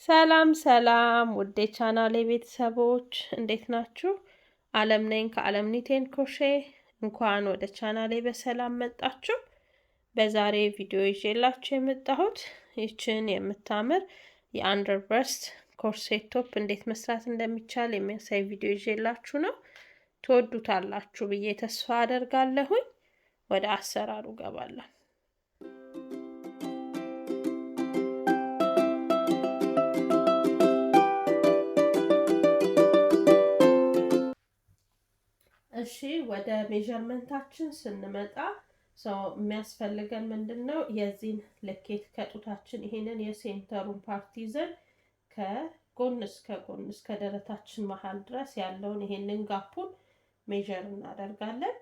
ሰላም ሰላም ውዴ ቻናሌ ቤተሰቦች እንዴት ናችሁ? አለም ነኝ ከአለም ኒቴን ክሮሼ። እንኳን ወደ ቻናሌ በሰላም መጣችሁ። በዛሬ ቪዲዮ ይዤላችሁ የመጣሁት ይችን የምታምር የአንደር ብረስት ኮርሴት ቶፕ እንዴት መስራት እንደሚቻል የሚያሳይ ቪዲዮ ይዤላችሁ ነው። ትወዱታላችሁ ብዬ ተስፋ አደርጋለሁኝ። ወደ አሰራሩ ገባለሁ። እሺ ወደ ሜዠርመንታችን ስንመጣ የሚያስፈልገን ምንድነው? የዚህን ልኬት ከጡታችን ይሄንን የሴንተሩን ፓርት ይዘን ከጎን እስከ ጎን እስከ ደረታችን መሃል ድረስ ያለውን ይሄንን ጋፑን ሜዠር እናደርጋለን።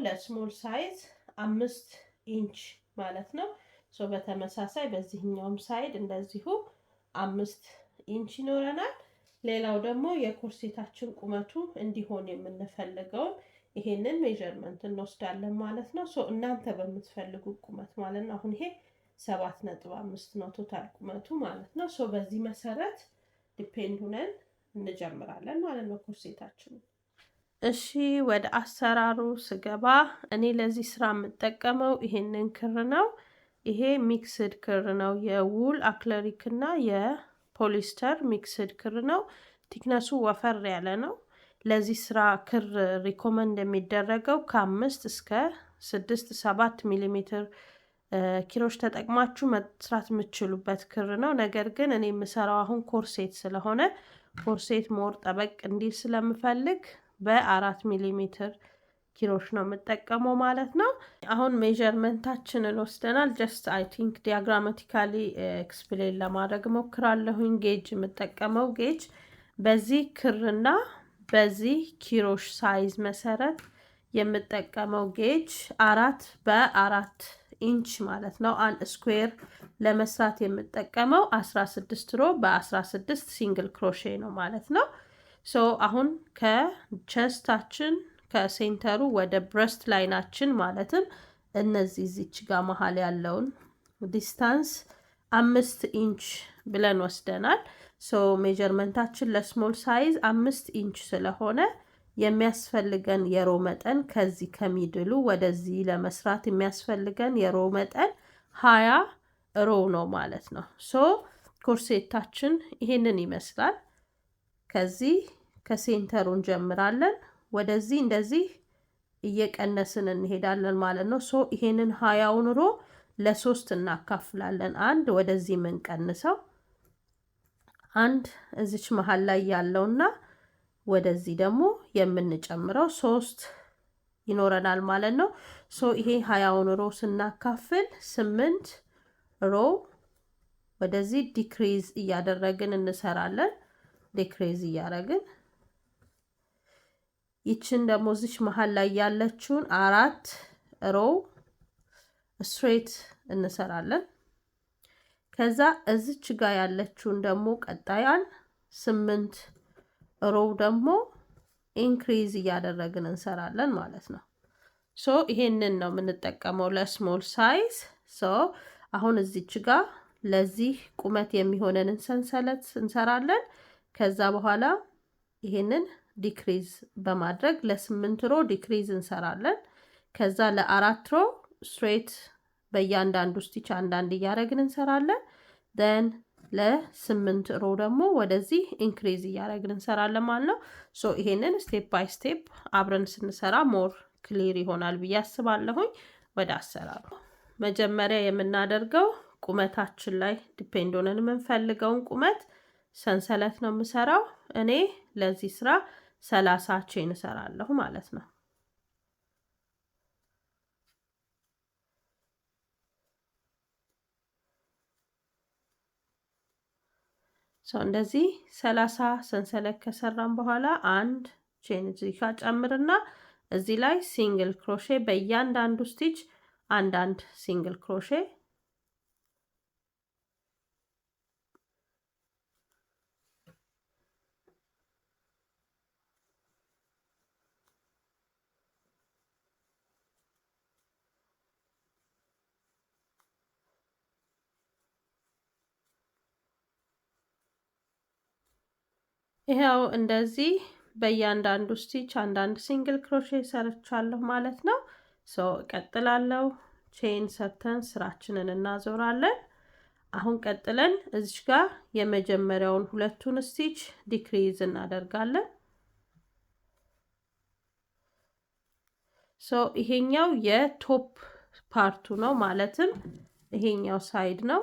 ለስሞል ሳይዝ 5 ኢንች ማለት ነው። በተመሳሳይ በዚህኛውም ሳይድ እንደዚሁ 5 ኢንች ይኖረናል። ሌላው ደግሞ የኮርሴታችን ቁመቱ እንዲሆን የምንፈልገውን ይሄንን ሜዠርመንት እንወስዳለን ማለት ነው። እናንተ በምትፈልጉ ቁመት ማለት ነው። አሁን ይሄ 7.5 ነው ቶታል ቁመቱ ማለት ነው። በዚህ መሰረት ዲፔንድ ሆነን እንጀምራለን ማለት ነው ኮርሴታችን። እሺ ወደ አሰራሩ ስገባ እኔ ለዚህ ስራ የምጠቀመው ይሄንን ክር ነው። ይሄ ሚክስድ ክር ነው። የውል አክለሪክ እና ፖሊስተር ሚክስድ ክር ነው። ቲክነሱ ወፈር ያለ ነው። ለዚህ ስራ ክር ሪኮመንድ የሚደረገው ከ5 እስከ 6-7 ሚሊሜትር ኪሮች ተጠቅማችሁ መስራት የምትችሉበት ክር ነው። ነገር ግን እኔ የምሰራው አሁን ኮርሴት ስለሆነ ኮርሴት ሞር ጠበቅ እንዲል ስለምፈልግ በ4 ሚሊሜትር ኪሮች ነው የምጠቀመው ማለት ነው። አሁን ሜዠርመንታችንን ወስደናል። ጀስት አይ ቲንክ ዲያግራማቲካሊ ኤክስፕሌን ለማድረግ ሞክራለሁኝ። ጌጅ የምጠቀመው ጌጅ በዚህ ክርና በዚህ ኪሮሽ ሳይዝ መሰረት የምጠቀመው ጌጅ 4 በ4 ኢንች ማለት ነው። አንድ ስኩዌር ለመስራት የምጠቀመው 16 ሮ በ16 ሲንግል ክሮሼ ነው ማለት ነው። አሁን ከቸስታችን ከሴንተሩ ወደ ብረስት ላይናችን ማለትም እነዚህ እዚች ጋር መሀል ያለውን ዲስታንስ 5 ኢንች ብለን ወስደናል። ሜዠርመንታችን ለስሞል ሳይዝ 5 ኢንች ስለሆነ የሚያስፈልገን የሮ መጠን ከዚህ ከሚድሉ ወደዚህ ለመስራት የሚያስፈልገን የሮ መጠን 20 ሮ ነው ማለት ነው። ኮርሴታችን ይሄንን ይመስላል። ከዚህ ከሴንተሩ እንጀምራለን። ወደዚህ እንደዚህ እየቀነስን እንሄዳለን ማለት ነው። ይሄንን 20ውን ሮ ለ3 እናካፍላለን። አንድ ወደዚህ የምንቀንሰው አንድ እዚች መሃል ላይ ያለውና ወደዚህ ደግሞ የምንጨምረው 3 ይኖረናል ማለት ነው። ይሄ 20ውን ሮ ስናካፍል 8 ሮ ወደዚህ ዲክሪዝ እያደረግን እንሰራለን። ዲክሪዝ እያደረግን ይችን ደግሞ እዚች መሃል ላይ ያለችውን 4 ሮ ስትሬት እንሰራለን። ከዛ እዚች ጋር ያለችውን ደግሞ ቀጣያን 8 ሮ ደግሞ ኢንክሪዝ እያደረግን እንሰራለን ማለት ነው። ይሄንን ነው የምንጠቀመው ለስሞል ሳይዝ። አሁን እዚች ጋር ለዚህ ቁመት የሚሆነንን ሰንሰለት እንሰራለን። ከዛ በኋላ ይሄንን ዲክሪዝ በማድረግ ለ8 ሮ ዲክሪዝ እንሰራለን። ከዛ ለ4 ሮ ስትሬት በእያንዳንዱ ስቲች አንዳንድ እያደረግን እንሰራለን። ደን ለ8 ሮ ደግሞ ወደዚህ ኢንክሪዝ እያደረግን እንሰራለን ማለት ነው። ይሄንን ስቴፕ ባይ ስቴፕ አብረን ስንሰራ ሞር ክሊር ይሆናል ብዬ አስባለሁኝ። ወደ አሰራሩ መጀመሪያ የምናደርገው ቁመታችን ላይ ዲፔንድ ሆነን የምንፈልገውን ቁመት ሰንሰለት ነው የምሰራው። እኔ ለዚህ ስራ 30 ቼን እሰራለሁ ማለት ነው። እንደዚህ 30 ሰንሰለት ከሰራን በኋላ አንድ ቼን እዚህ ጋር ጨምርና እዚህ ላይ ሲንግል ክሮሼ በእያንዳንዱ ስቲች አንዳንድ ሲንግል ክሮሼ ይሄው እንደዚህ በእያንዳንዱ ስቲች አንዳንድ ሲንግል ክሮሼ ሰርቻለሁ ማለት ነው። ሶ እቀጥላለሁ። ቼን ሰርተን ስራችንን እናዞራለን። አሁን ቀጥለን እዚች ጋር የመጀመሪያውን ሁለቱን ስቲች ዲክሪዝ እናደርጋለን። ሶ ይሄኛው የቶፕ ፓርቱ ነው ማለትም ይሄኛው ሳይድ ነው።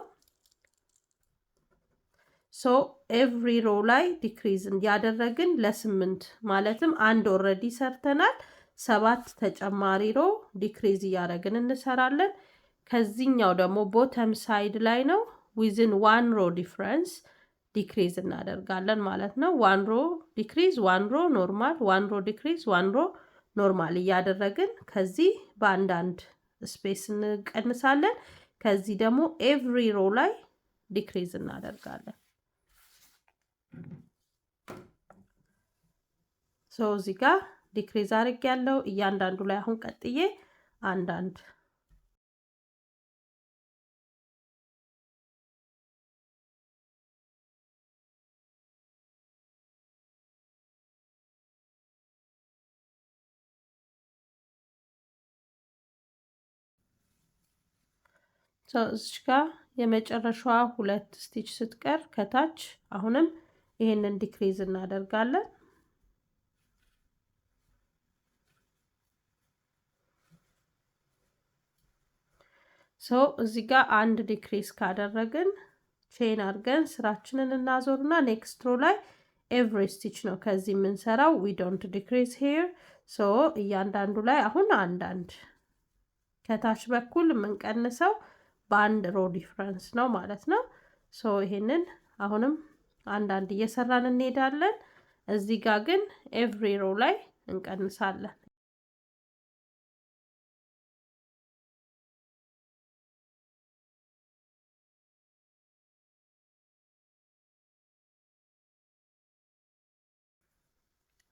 ሶ ኤቭሪ ሮ ላይ ዲክሪዝ እንዲያደረግን ለ8 ማለትም አንድ ኦልሬዲ ሰርተናል። 7 ተጨማሪ ሮ ዲክሪዝ እያደረግን እንሰራለን። ከዚህኛው ደግሞ ቦተም ሳይድ ላይ ነው ዊዝን 1 ሮ ዲፍረንስ ዲክሪዝ እናደርጋለን ማለት ነው። 1 ሮ ዲክሪዝ፣ 1 ሮ ኖርማል፣ 1 ሮ ዲክሪዝ፣ 1 ሮ ኖርማል እያደረግን ከዚህ በአንዳንድ ስፔስ እንቀንሳለን። ከዚህ ደግሞ ኤቭሪ ሮ ላይ ዲክሪዝ እናደርጋለን። ሶ እዚህ ጋር ዲክሪዝ አድርግ ያለው እያንዳንዱ ላይ አሁን ቀጥዬ አንዳንድ እዚህ ጋር የመጨረሻዋ 2 ስቲች ስትቀር ከታች አሁንም ይሄንን ዲክሪዝ እናደርጋለን። ሶ እዚህ ጋር አንድ ዲክሪዝ ካደረግን ቼን አድርገን ስራችንን እናዞርና ኔክስት ሮ ላይ ኤቭሪ ስቲች ነው ከዚህ የምንሰራው። ዊ ዶንት ዲክሪዝ ሄር። ሶ እያንዳንዱ ላይ አሁን አንዳንድ ከታች በኩል የምንቀንሰው በአንድ ሮ ዲፍረንስ ነው ማለት ነው። ሶ ይሄንን አሁንም አንዳንድ እየሰራን እንሄዳለን። እዚህ ጋር ግን ኤቭሪ ሮ ላይ እንቀንሳለን።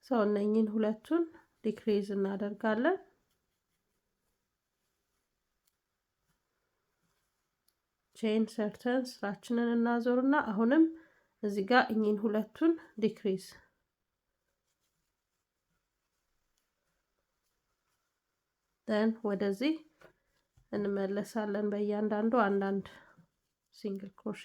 ሶ እነኚህን ሁለቱን ዲክሪዝ እናደርጋለን። ቼን ሰርተን ስራችንን እናዞርና አሁንም እዚህ ጋር እኚህን ሁለቱን ዲክሪዝ ደን ወደዚህ እንመለሳለን። በእያንዳንዱ አንዳንድ ሲንግል ክሮሼ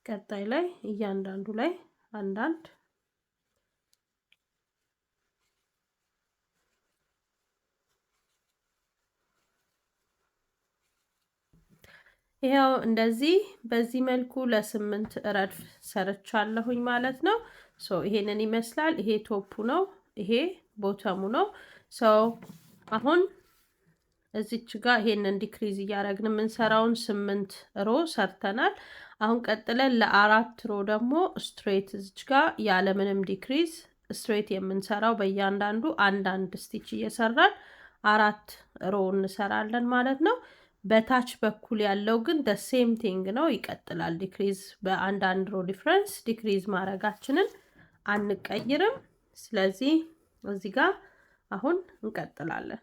ቀጣይ ላይ እያንዳንዱ ላይ አንዳንድ ይሄው እንደዚህ በዚህ መልኩ ለ8 ረድፍ ሰርቻለሁኝ ማለት ነው። ሶ ይሄንን ይመስላል። ይሄ ቶፑ ነው፣ ይሄ ቦተሙ ነው። ሶ አሁን እዚች ጋር ይሄንን ዲክሪዝ እያደረግን የምንሰራውን 8 ሮ ሰርተናል። አሁን ቀጥለን ለ4 ሮ ደግሞ ስትሬት እዚች ጋር ያለምንም ዲክሪዝ ስትሬት የምንሰራው በእያንዳንዱ አንዳንድ ስቲች እየሰራን 4 ሮ እንሰራለን ማለት ነው። በታች በኩል ያለው ግን ደ ሴም ቲንግ ነው፣ ይቀጥላል። ዲክሪዝ በአንዳንድ ሮ ዲፍረንስ ዲክሪዝ ማድረጋችንን አንቀይርም። ስለዚህ እዚህ ጋር አሁን እንቀጥላለን።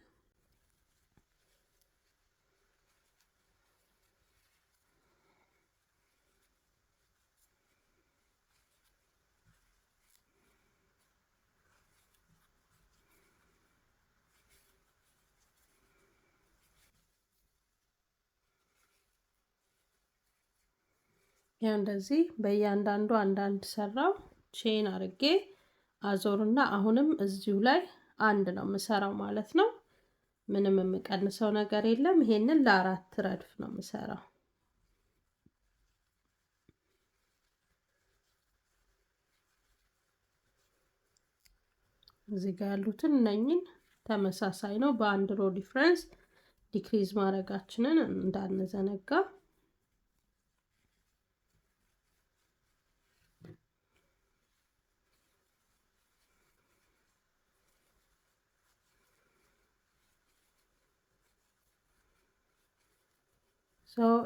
ያው እንደዚህ በእያንዳንዱ አንዳንድ ሰራው ቼን አድርጌ አዞርና አሁንም እዚሁ ላይ አንድ ነው የምሰራው ማለት ነው። ምንም የምቀንሰው ነገር የለም። ይሄንን ለ4 ረድፍ ነው የምሰራው። እዚህ ጋር ያሉትን እነኚህን ተመሳሳይ ነው፣ በአንድ ሮ ዲፍረንስ ዲክሪዝ ማድረጋችንን እንዳንዘነጋ።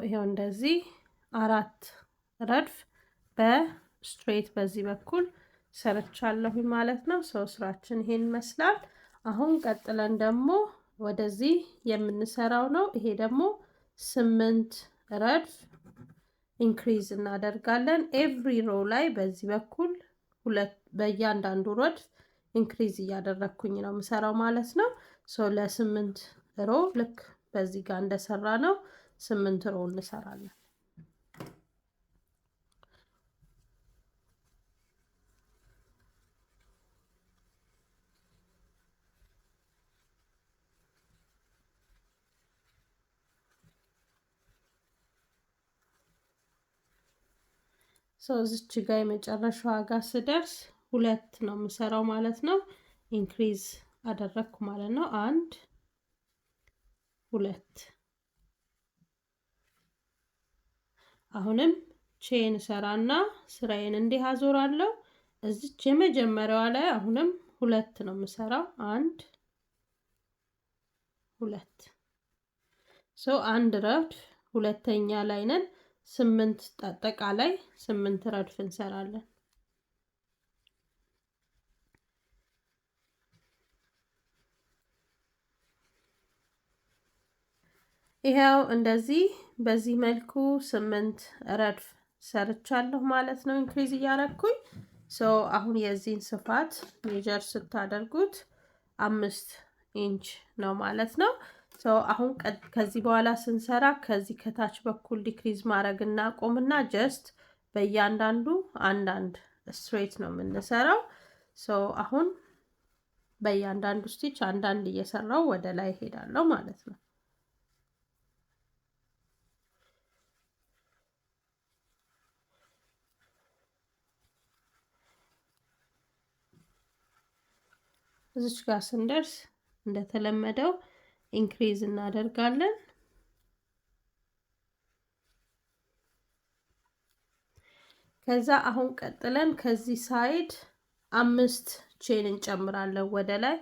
ይሄው እንደዚህ 4 ረድፍ ስትሬት በዚህ በኩል ሰርቻለሁ ማለት ነው። ሰው ስራችን ይሄን ይመስላል። አሁን ቀጥለን ደግሞ ወደዚህ የምንሰራው ነው። ይሄ ደግሞ 8 ረድፍ ኢንክሪዝ እናደርጋለን። ኤቭሪ ሮ ላይ በዚህ በኩል በእያንዳንዱ ረድፍ ኢንክሪዝ እያደረግኩኝ ነው የምሰራው ማለት ነው። ሶ ለ8 ሮ ልክ በዚህ ጋር እንደሰራ ነው 8 ሮ እንሰራለን። እዚች ጋር የመጨረሻዋ ጋር ስደርስ 2 ነው የምሰራው ማለት ነው። ኢንክሪዝ አደረግኩ ማለት ነው። 1 2 አሁንም ቼን ሰራና ስራዬን እንዲህ አዞራለሁ። እዚች የመጀመሪያዋ ላይ አሁንም 2 ነው የምሰራው። 1 2 አንድ ረድፍ ሁለተኛ ላይ ነን። 8 አጠቃላይ 8 ረድፍ እንሰራለን። ይሄው እንደዚህ በዚህ መልኩ 8 ረድፍ ሰርቻለሁ ማለት ነው። ኢንክሪዝ እያደረኩኝ አሁን የዚህን ስፋት ሜጀር ስታደርጉት 5 ኢንች ነው ማለት ነው። አሁን ከዚህ በኋላ ስንሰራ ከዚህ ከታች በኩል ዲክሪዝ ማድረግ እናቆምና ጀስት በእያንዳንዱ አንዳንድ ስትሬት ነው የምንሰራው። አሁን በእያንዳንዱ ስቲች አንዳንድ እየሰራው ወደ ላይ ሄዳለሁ ማለት ነው። እዚች ጋር ስንደርስ እንደተለመደው ኢንክሪዝ እናደርጋለን። ከዛ አሁን ቀጥለን ከዚህ ሳይድ 5 ቼን እንጨምራለን። ወደ ላይ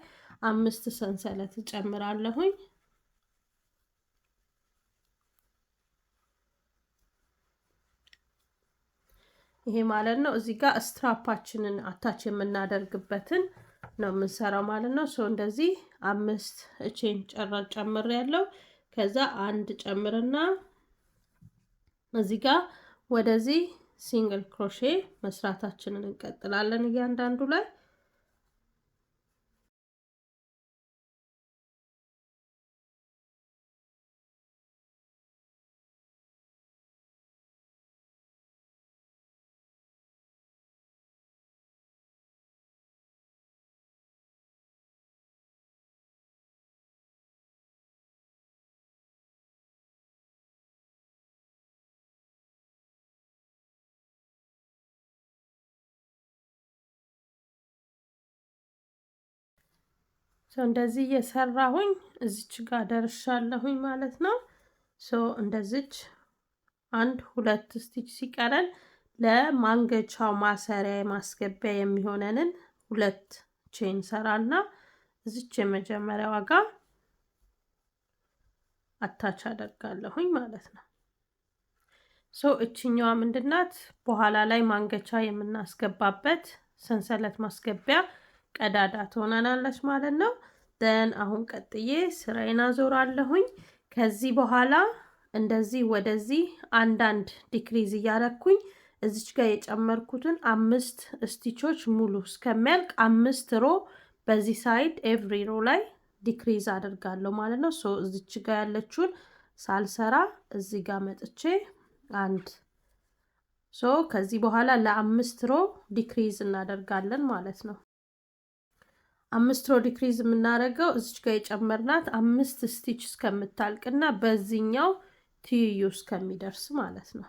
5 ሰንሰለት እንጨምራለሁኝ። ይሄ ማለት ነው እዚህ ጋር ስትራፓችንን አታች የምናደርግበትን ነው የምንሰራው ማለት ነው። እንደዚህ 5 ቼን ጨምሬያለሁ። ከዛ 1 ጨምርና እዚህ ጋር ወደዚህ ሲንግል ክሮሼ መስራታችንን እንቀጥላለን እያንዳንዱ ላይ። እንደዚህ እየሰራሁኝ እዚች ጋር ደርሻለሁኝ ማለት ነው። እንደዚች 1 2 ስቲች ሲቀረን ለማንገቻው ማሰሪያ ማስገቢያ የሚሆነንን 2 ቼን ሰራና እዚች የመጀመሪያዋ ጋር አታች አደርጋለሁኝ ማለት ነው። እቺኛዋ ምንድናት? በኋላ ላይ ማንገቻ የምናስገባበት ሰንሰለት ማስገቢያ ቀዳዳ ትሆናለች ማለት ነው። አሁን ቀጥዬ ስራዬን አዞራለሁኝ። ከዚህ በኋላ እንደዚህ ወደዚህ አንዳንድ ዲክሪዝ እያረኩኝ እዚች ጋር የጨመርኩትን 5 ስቲቾች ሙሉ እስከሚያልቅ 5 ሮ በዚህ ሳይድ ኤቭሪ ሮ ላይ ዲክሪዝ አደርጋለሁ ማለት ነው። እዚች ጋር ያለችውን ሳልሰራ እዚህ ጋር መጥቼ አንድ ከዚህ በኋላ ለ5 ሮ ዲክሪዝ እናደርጋለን ማለት ነው። 5 ሮ ዲክሪዝ የምናደርገው እዚች ጋር የጨመርናት 5 ስቲች እስከምታልቅና በዚህኛው ትይዩ እስከሚደርስ ማለት ነው።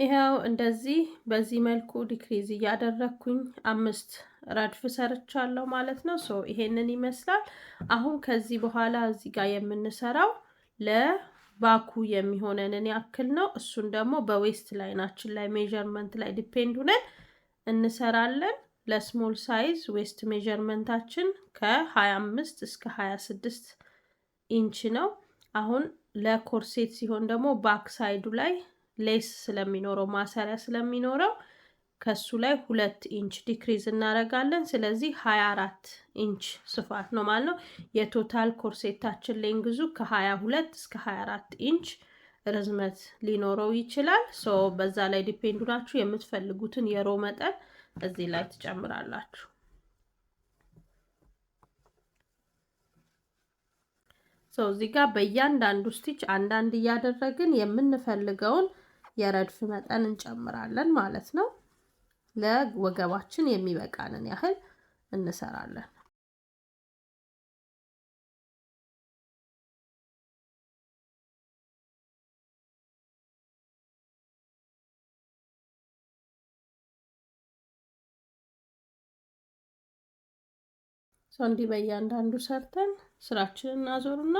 ይኸው እንደዚህ በዚህ መልኩ ዲክሪዝ እያደረግኩኝ 5 ረድፍ ሰርቻለሁ ማለት ነው። ሶ ይሄንን ይመስላል። አሁን ከዚህ በኋላ እዚህ ጋር የምንሰራው ለባኩ የሚሆነንን ያክል ነው። እሱን ደግሞ በዌስት ላይናችን ላይ ሜዠርመንት ላይ ዲፔንድ ሆነን እንሰራለን። ለስሞል ሳይዝ ዌስት ሜዠርመንታችን ከ25 እስከ 26 ኢንች ነው። አሁን ለኮርሴት ሲሆን ደግሞ ባክ ሳይዱ ላይ ሌስ ስለሚኖረው ማሰሪያ ስለሚኖረው ከሱ ላይ 2 ኢንች ዲክሪዝ እናደርጋለን። ስለዚህ 24 ኢንች ስፋት ነው ማለት ነው። የቶታል ኮርሴታችን ሌንግዙ ከ22 እስከ 24 ኢንች ርዝመት ሊኖረው ይችላል። ሶ በዛ ላይ ዲፔንድ ናችሁ የምትፈልጉትን የሮ መጠን እዚህ ላይ ትጨምራላችሁ። ሶ እዚህ ጋር በእያንዳንዱ ስቲች አንዳንድ እያደረግን የምንፈልገውን የረድፍ መጠን እንጨምራለን ማለት ነው። ለወገባችን የሚበቃንን ያህል እንሰራለን። እንዲህ በእያንዳንዱ ሰርተን ስራችንን እናዞርና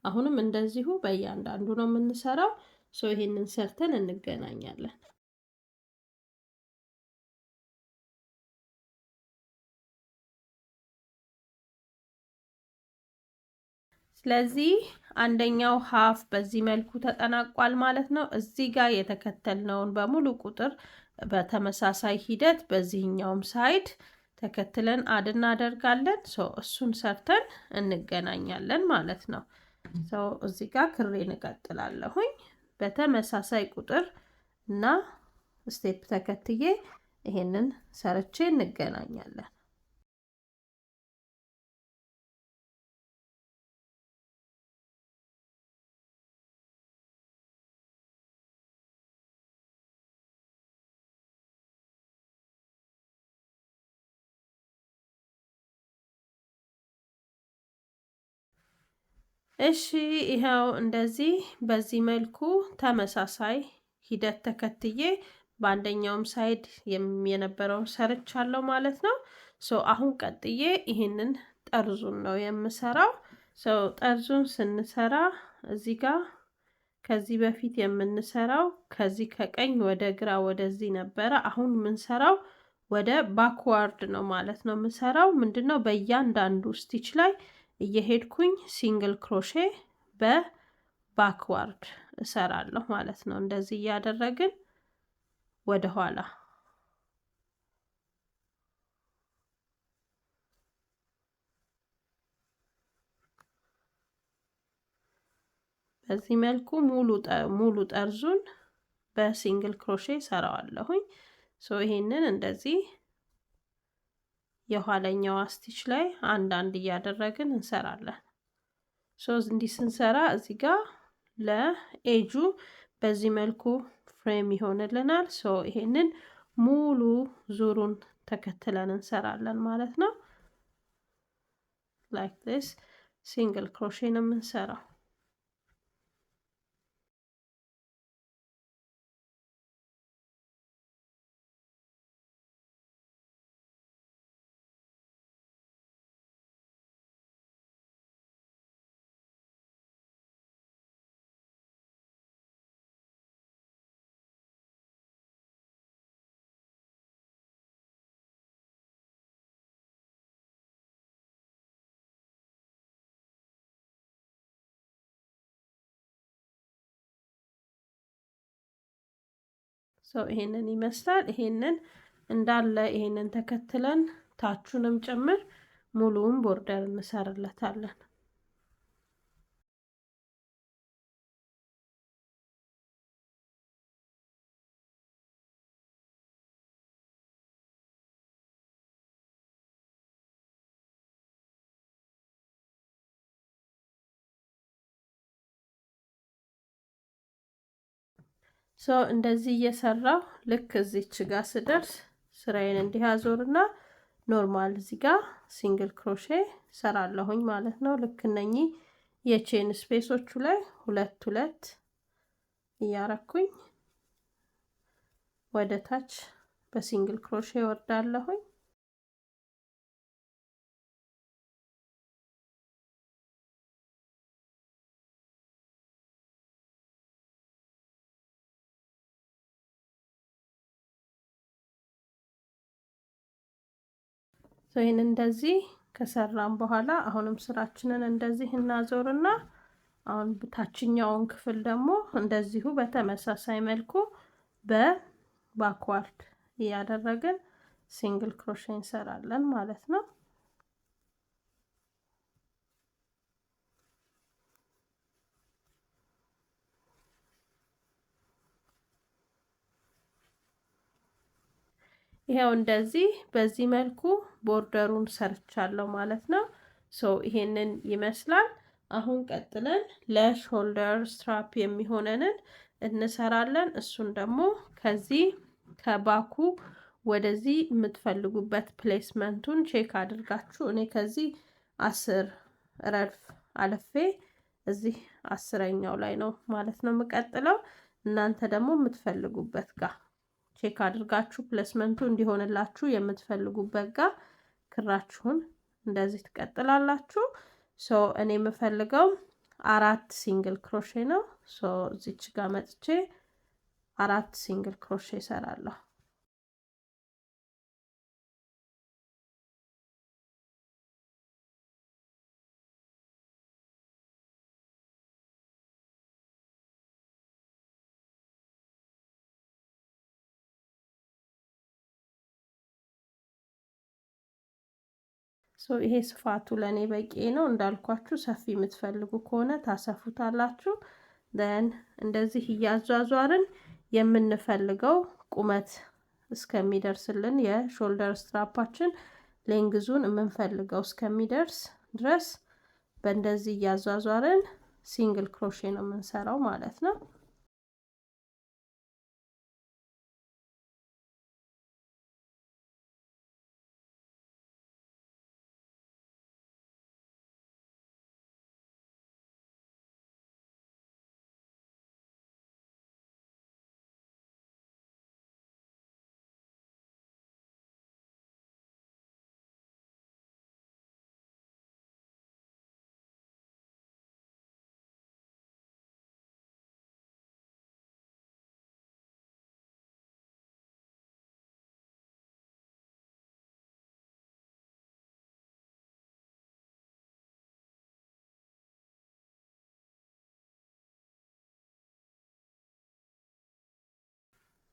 አሁንም እንደዚሁ በእያንዳንዱ ነው የምንሰራው። ይሄንን ሰርተን እንገናኛለን። ስለዚህ አንደኛው ሀፍ በዚህ መልኩ ተጠናቋል ማለት ነው። እዚህ ጋር የተከተልነውን በሙሉ ቁጥር በተመሳሳይ ሂደት በዚህኛውም ሳይድ ተከትለን አድ እናደርጋለን። እሱን ሰርተን እንገናኛለን ማለት ነው። እዚህ ጋር ክሬን እቀጥላለሁኝ በተመሳሳይ ቁጥር እና ስቴፕ ተከትዬ ይሄንን ሰርቼ እንገናኛለን። እሺ ይሄው እንደዚህ በዚህ መልኩ ተመሳሳይ ሂደት ተከትዬ በአንደኛውም ሳይድ የነበረውን ሰርቻለሁ ማለት ነው። አሁን ቀጥዬ ይሄንን ጠርዙን ነው የምሰራው። ጠርዙን ስንሰራ እዚህ ጋር ከዚህ በፊት የምንሰራው ከዚህ ከቀኝ ወደ ግራ ወደዚህ ነበረ። አሁን የምንሰራው ወደ ባክዋርድ ነው ማለት ነው። የምሰራው ምንድነው በእያንዳንዱ ስቲች ላይ እየሄድኩኝ ሲንግል ክሮሼ በባክዋርድ እሰራለሁ ማለት ነው። እንደዚህ እያደረግን ወደ ኋላ በዚህ መልኩ ሙሉ ጠርዙን በሲንግል ክሮሼ ሰራዋለሁኝ። ይሄንን እንደዚህ የኋለኛው ስቲች ላይ አንዳንድ እያደረግን እንሰራለን። እንዲህ ስንሰራ እዚህ ጋር ለኤጁ በዚህ መልኩ ፍሬም ይሆንልናል። ይሄንን ሙሉ ዙሩን ተከትለን እንሰራለን ማለት ነው። ላይክ ዲስ ሲንግል ክሮሼ ነው የምንሰራው። ይሄንን ይመስላል። ይሄንን እንዳለ ይሄንን ተከትለን ታቹንም ጭምር ሙሉውን ቦርደር እንሰራለታለን። እንደዚህ እየሰራው ልክ እዚች ጋር ስደርስ ስራዬን እንዲህ አዞርና ኖርማል እዚህ ጋር ሲንግል ክሮሼ ሰራለሁኝ ማለት ነው። ልክ እነኚህ የቼን ስፔሶቹ ላይ ሁለት እያረኩኝ ወደ ታች በሲንግል ክሮሼ ወርዳለሁኝ። ይሄን እንደዚህ ከሰራን በኋላ አሁንም ስራችንን እንደዚህ እናዞርና አሁን ታችኛውን ክፍል ደግሞ እንደዚሁ በተመሳሳይ መልኩ በባክዋርድ እያደረግን ሲንግል ክሮሼ እንሰራለን ማለት ነው። ይሄው እንደዚህ በዚህ መልኩ ቦርደሩን ሰርቻለሁ ማለት ነው። ይሄንን ይመስላል። አሁን ቀጥለን ለሾልደር ስትራፕ የሚሆነንን እንሰራለን። እሱን ደግሞ ከዚህ ከባኩ ወደዚህ የምትፈልጉበት ፕሌስመንቱን ቼክ አድርጋችሁ እኔ ከዚህ 10 ረድፍ አለፌ እዚህ 10ኛው ላይ ነው ማለት ነው የምቀጥለው። እናንተ ደግሞ የምትፈልጉበት ጋር ቼክ አድርጋችሁ ፕሌስመንቱ እንዲሆንላችሁ የምትፈልጉበት ጋር ክራችሁን እንደዚህ ትቀጥላላችሁ። እኔ የምፈልገው 4 ሲንግል ክሮሼ ነው። እዚች ጋር መጥቼ 4 ሲንግል ክሮሼ እሰራለሁ። ይሄ ስፋቱ ለኔ በቂ ነው። እንዳልኳችሁ ሰፊ የምትፈልጉ ከሆነ ታሰፉታላችሁ። ደን እንደዚህ እያዟዟርን የምንፈልገው ቁመት እስከሚደርስልን የሾልደር ስትራፓችን ሌንግዙን የምንፈልገው እስከሚደርስ ድረስ በእንደዚህ እያዟዟርን ሲንግል ክሮሼ ነው የምንሰራው ማለት ነው።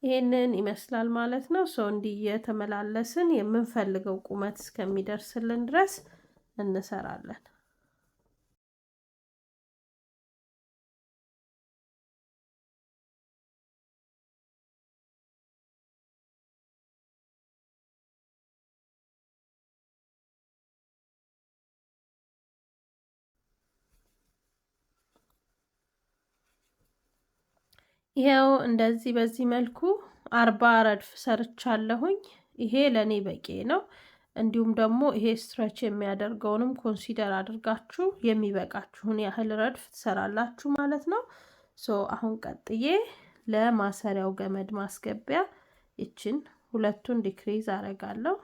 ይሄንን ይመስላል ማለት ነው። እንዲህ የተመላለስን የምንፈልገው ቁመት እስከሚደርስልን ድረስ እንሰራለን። ይሄው እንደዚህ በዚህ መልኩ 40 ረድፍ ሰርቻለሁኝ። ይሄ ለኔ በቂ ነው። እንዲሁም ደግሞ ይሄ ስትሬች የሚያደርገውንም ኮንሲደር አድርጋችሁ የሚበቃችሁን ያህል ረድፍ ትሰራላችሁ ማለት ነው። አሁን ቀጥዬ ለማሰሪያው ገመድ ማስገቢያ ይችን ሁለቱን ዲክሪዝ አደርጋለሁ።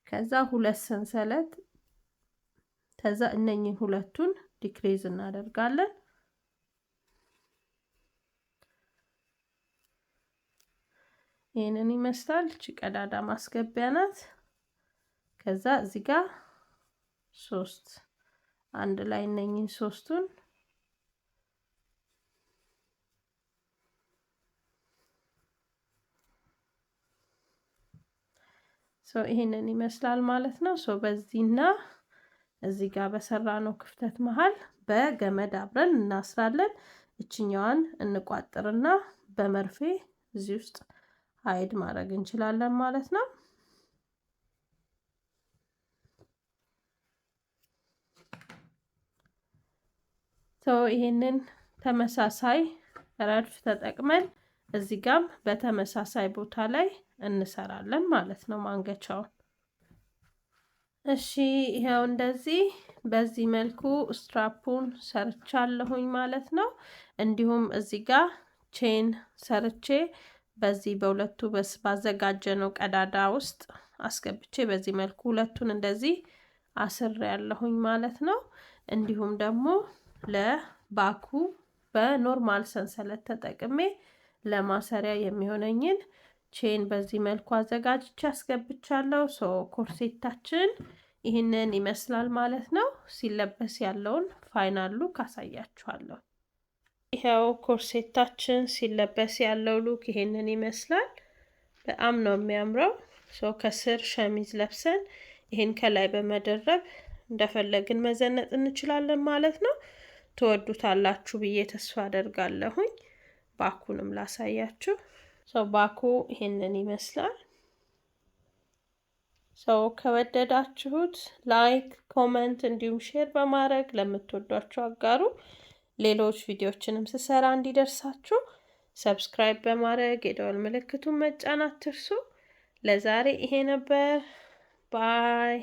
ከዛ 2 ሰንሰለት ከዛ እነኚህ ሁለቱን ዲክሪዝ እናደርጋለን። ይሄንን ይመስላል። እቺ ቀዳዳ ማስገቢያ ናት። ከዛ እዚህ ጋር 3 አንድ ላይ እነኚህ ሶስቱን ይሄንን ይመስላል ማለት ነው። በዚህና እዚህ ጋር በሰራነው ክፍተት መሃል በገመድ አብረን እናስራለን። እችኛዋን እንቋጥርና በመርፌ እዚህ ውስጥ ሃይድ ማድረግ እንችላለን ማለት ነው። ይሄንን ተመሳሳይ ረድፍ ተጠቅመን እዚህ ጋም በተመሳሳይ ቦታ ላይ እንሰራለን ማለት ነው ማንገቻውን። እሺ ይሄው እንደዚህ በዚህ መልኩ ስትራፑን ሰርቻለሁኝ ማለት ነው። እንዲሁም እዚህ ጋር ቼን ሰርቼ በዚህ በሁለቱ ባዘጋጀነው ቀዳዳ ውስጥ አስገብቼ በዚህ መልኩ ሁለቱን እንደዚህ አስር ያለሁኝ ማለት ነው። እንዲሁም ደግሞ ለባኩ በኖርማል ሰንሰለት ተጠቅሜ ለማሰሪያ የሚሆነኝን ቼን በዚህ መልኩ አዘጋጅቼ አስገብቻለሁ። ሶ ኮርሴታችን ይህንን ይመስላል ማለት ነው። ሲለበስ ያለውን ፋይናል ሉክ አሳያችኋለሁ። ይሄው ኮርሴታችን ሲለበስ ያለው ሉክ ይሄንን ይመስላል። በጣም ነው የሚያምረው። ሶ ከስር ሸሚዝ ለብሰን ይሄን ከላይ በመደረብ እንደፈለግን መዘነጥ እንችላለን ማለት ነው። ትወዱታላችሁ ብዬ ተስፋ አደርጋለሁኝ። ባኩንም ላሳያችሁ። ሶ ባኩ ይሄንን ይመስላል። ሶ ከወደዳችሁት ላይክ፣ ኮመንት እንዲሁም ሼር በማድረግ ለምትወዷቸው አጋሩ። ሌሎች ቪዲዮዎችንም ስሰራ እንዲደርሳችሁ ሰብስክራይብ በማድረግ የደወል ምልክቱን መጫን አትርሱ። ለዛሬ ይሄ ነበር። ባይ